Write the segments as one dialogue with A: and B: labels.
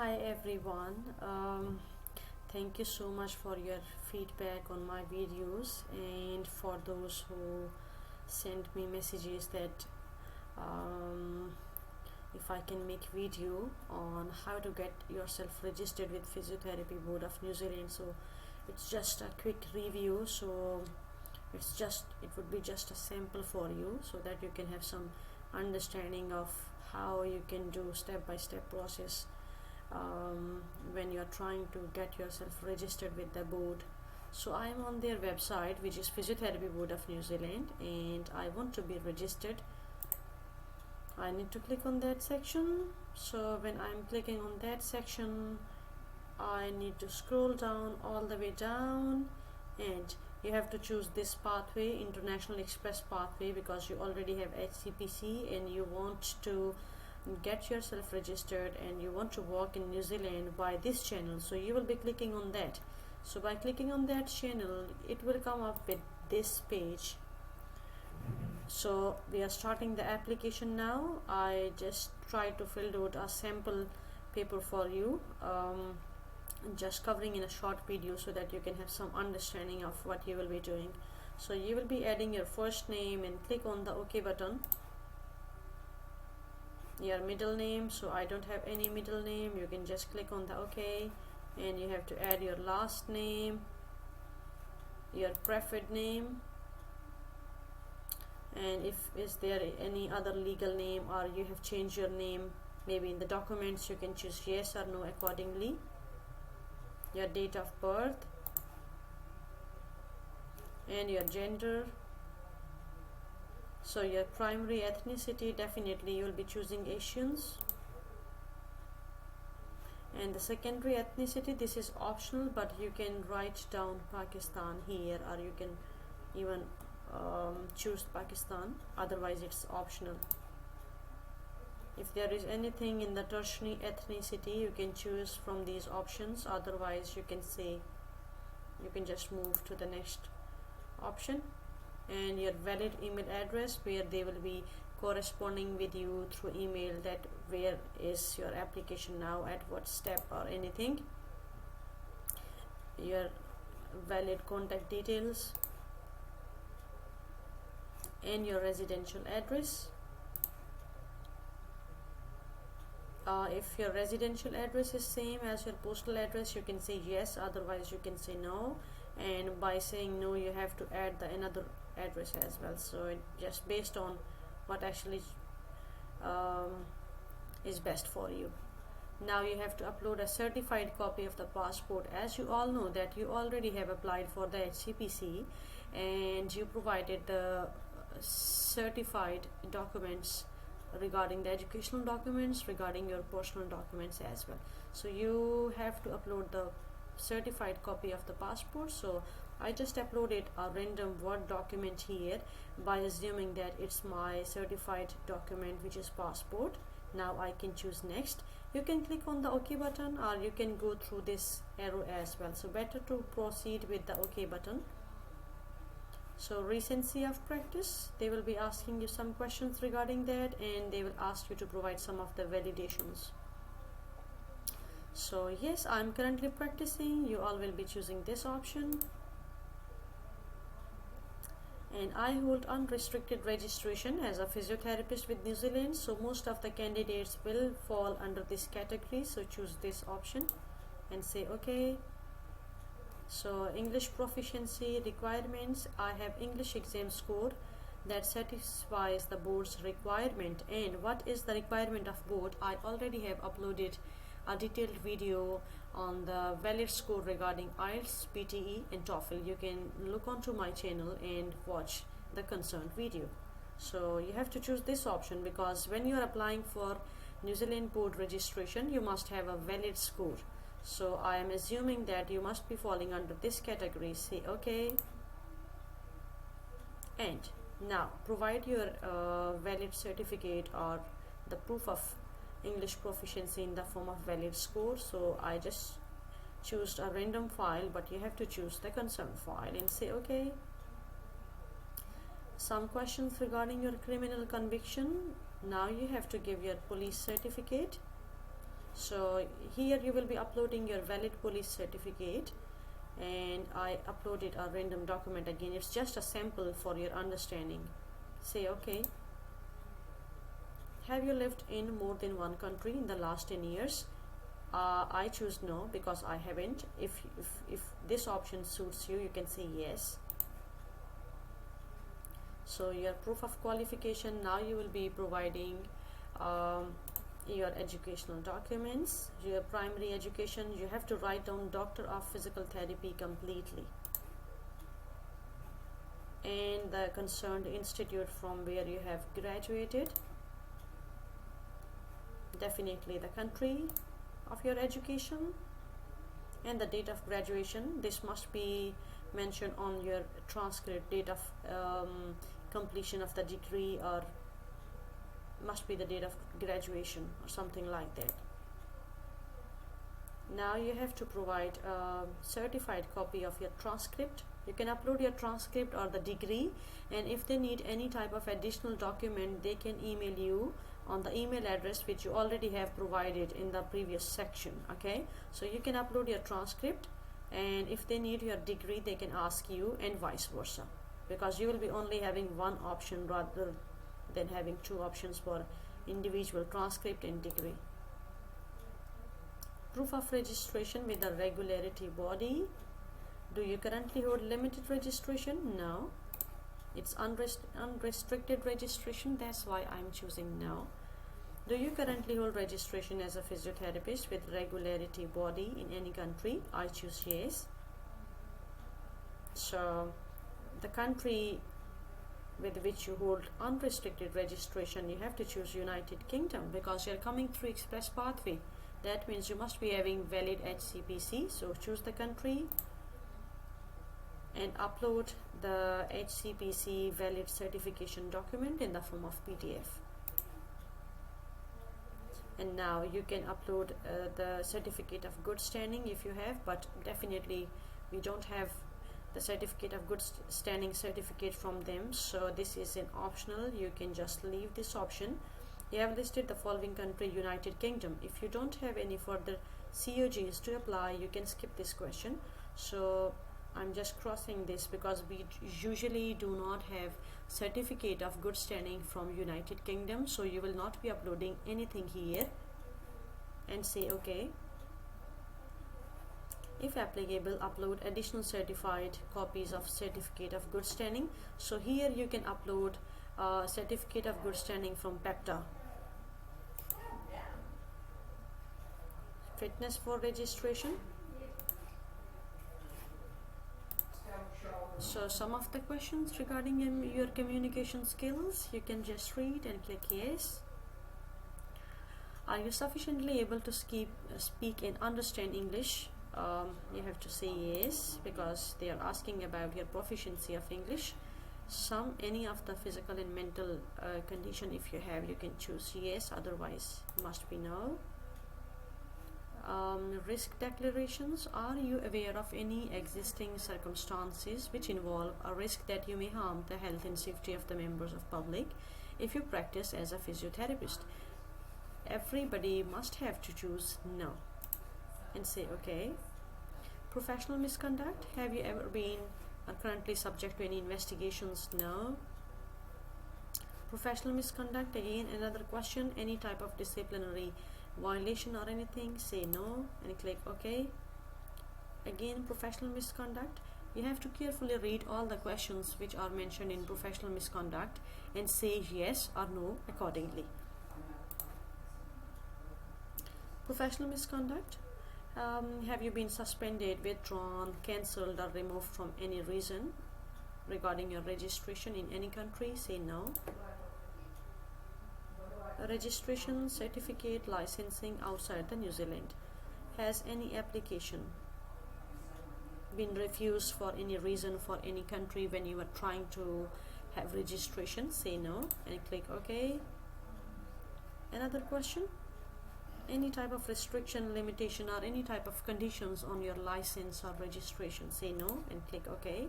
A: Hi everyone. Thank you so much for your feedback on my videos and for those who sent me messages that if I can make video on how to get yourself registered with Physiotherapy Board of New Zealand. So it's just a quick review, so it would be just a sample for you so that you can have some understanding of how you can do step-by-step process when you're trying to get yourself registered with the board. So I'm on their website, which is Physiotherapy Board of New Zealand, and I want to be registered. I need to click on that section. So when I'm clicking on that section, I need to scroll down all the way down, and you have to choose this pathway, International Express pathway, because you already have HCPC and you want to get yourself registered and you want to work in New Zealand by this channel. So you will be clicking on that. So by clicking on that channel, it will come up with this page. So we are starting the application now. I just try to fill out a sample paper for you, just covering in a short video so that you can have some understanding of what you will be doing. So you will be adding your first name and click on the OK button. Your middle name, so I don't have any middle name, you can just click on the OK, and you have to add your last name, your preferred name, and if is there any other legal name or you have changed your name maybe in the documents, you can choose yes or no accordingly. Your date of birth and your gender. So your primary ethnicity, definitely you will be choosing Asians. And the secondary ethnicity, this is optional, but you can write down Pakistan here, or you can even choose Pakistan, otherwise it's optional. If there is anything in the tertiary ethnicity, you can choose from these options, otherwise you can just move to the next option. And your valid email address, where they will be corresponding with you through email, that where is your application now, at what step or anything. Your valid contact details and your residential address. If your residential address is same as your postal address, you can say yes, otherwise you can say no. And by saying no, you have to add another address as well. So it just based on what actually is best for you. Now you have to upload a certified copy of the passport. As you all know that you already have applied for the HCPC and you provided the certified documents regarding the educational documents, regarding your personal documents as well. So you have to upload the certified copy of the passport. So I just uploaded a random Word document here by assuming that it's my certified document, which is passport. Now I can choose next. You can click on the OK button, or you can go through this arrow as well. So better to proceed with the OK button. So recency of practice, they will be asking you some questions regarding that, and they will ask you to provide some of the validations. So yes, I'm currently practicing. You all will be choosing this option. And I hold unrestricted registration as a physiotherapist with New Zealand. So most of the candidates will fall under this category. So choose this option and say OK. So English proficiency requirements, I have English exam score that satisfies the board's requirement. And what is the requirement of board? I already have uploaded a detailed video on the valid score regarding IELTS, PTE and TOEFL. You can look onto my channel and watch the concerned video. So you have to choose this option, because when you are applying for New Zealand board registration, you must have a valid score. So I am assuming that you must be falling under this category. Say OK. And now provide your valid certificate or the proof of English proficiency in the form of valid score. So I just choose a random file, but you have to choose the concerned file and say OK. Some questions regarding your criminal conviction. Now you have to give your police certificate So here you will be uploading your valid police certificate, and I uploaded a random document. Again, it's just a sample for your understanding. Say okay. Have you lived in more than one country in the last 10 years? I choose no because I haven't. If this option suits you, you can say yes. So your proof of qualification, now you will be providing your educational documents. Your primary education, you have to write down Doctor of Physical Therapy completely, and the concerned institute from where you have graduated, definitely the country of your education, and the date of graduation. This must be mentioned on your transcript. Date of completion of the degree, or must be the date of graduation or something like that. Now you have to provide a certified copy of your transcript. You can upload your transcript or the degree, and if they need any type of additional document, they can email you on the email address which you already have provided in the previous section. Okay, so you can upload your transcript, and if they need your degree, they can ask you, and vice versa, because you will be only having one option rather than having two options for individual transcript and degree. Proof of registration with the regularity body. Do you currently hold limited registration? No, it's unrestricted registration, that's why I'm choosing no. Do you currently hold registration as a physiotherapist with regularity body in any country? I choose yes. So the country with which you hold unrestricted registration, you have to choose United Kingdom because you're coming through express pathway. That means you must be having valid HCPC. So choose the country and upload the HCPC valid certification document in the form of PDF. And now you can upload the certificate of good standing if you have, but definitely we don't have the certificate of good standing certificate from them, so this is an optional. You can just leave this option. You have listed the following country, United Kingdom. If you don't have any further COGs to apply, you can skip this question. So I'm just crossing this because we usually do not have certificate of good standing from United Kingdom, so you will not be uploading anything here, and say okay. If applicable, upload additional certified copies of certificate of good standing. So here you can upload certificate of good standing from PEPTA. Fitness for registration. So some of the questions regarding your communication skills, you can just read and click yes. Are you sufficiently able to speak and understand English? You have to say yes because they are asking about your proficiency of English. Any of the physical and mental condition, if you have, you can choose yes, otherwise must be no. Risk declarations. Are you aware of any existing circumstances which involve a risk that you may harm the health and safety of the members of public if you practice as a physiotherapist? Everybody must have to choose no and say okay. Professional misconduct. Have you ever been or currently subject to any investigations? No. Professional misconduct, again another question. Any type of disciplinary violation or anything? Say no and click okay. Again, professional misconduct. You have to carefully read all the questions which are mentioned in professional misconduct and say yes or no accordingly. Professional misconduct. Have you been suspended, withdrawn, cancelled or removed from any reason regarding your registration in any country? Say no. Registration, certificate, licensing outside the New Zealand. Has any application been refused for any reason for any country when you are trying to have registration? Say no and click OK. Another question. Any type of restriction, limitation or any type of conditions on your license or registration? Say no and click OK.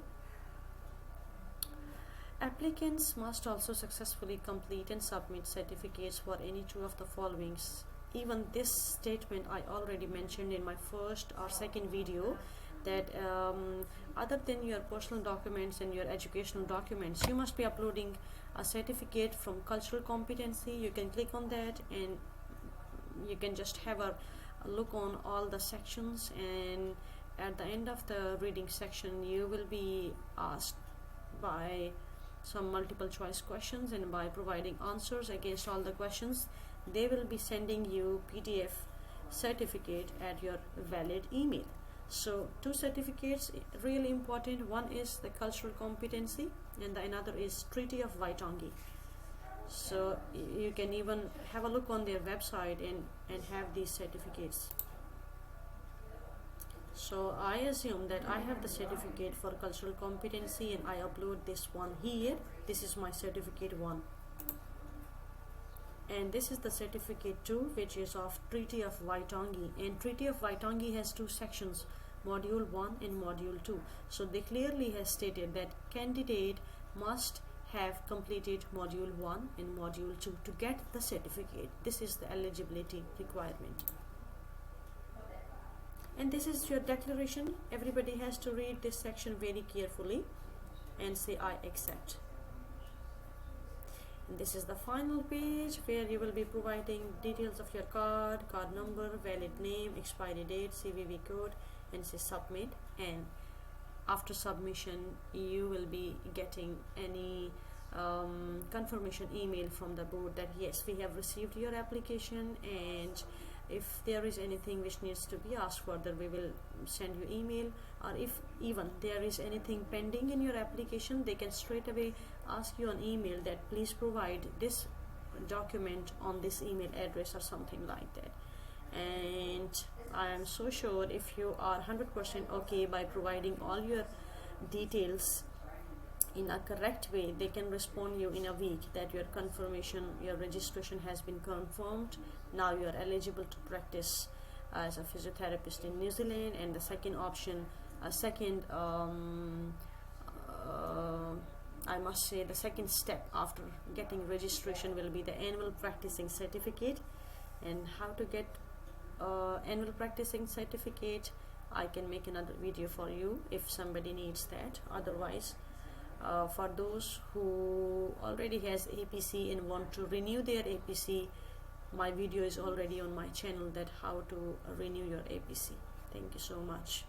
A: Applicants must also successfully complete and submit certificates for any two of the following even this statement I already mentioned in my first or second video, that other than your personal documents and your educational documents, you must be uploading a certificate from cultural competency. You can click on that and you can just have a look on all the sections, and at the end of the reading section you will be asked by some multiple choice questions, and by providing answers against all the questions they will be sending you PDF certificate at your valid email. So two certificates really important. One is the cultural competency and the another is Treaty of Waitangi. So you can even have a look on their website and have these certificates. So I assume that I have the certificate for cultural competency and I upload this one here. This is my certificate 1. And this is the certificate 2, which is of Treaty of Waitangi. And Treaty of Waitangi has 2 sections, Module 1 and Module 2. So they clearly has stated that candidate must have completed Module 1 and Module 2 to get the certificate. This is the eligibility requirement. And this is your declaration. Everybody has to read this section very carefully and say I accept. And this is the final page where you will be providing details of your card number, valid name, expiry date, CVV code, and say submit. And after submission you will be getting any confirmation email from the board that yes, we have received your application, and if there is anything which needs to be asked further, we will send you email, or if even there is anything pending in your application, they can straight away ask you on email that please provide this document on this email address or something like that. And I am so sure if you are 100% okay by providing all your details in a correct way, they can respond you in a week that your confirmation, your registration has been confirmed. Now you are eligible to practice as a physiotherapist in New Zealand. And the second option, I must say the second step after getting registration will be the annual practicing certificate. And how to get annual practicing certificate, I can make another video for you if somebody needs that. Otherwise, for those who already has APC and want to renew their APC, my video is already on my channel that how to renew your APC. Thank you so much.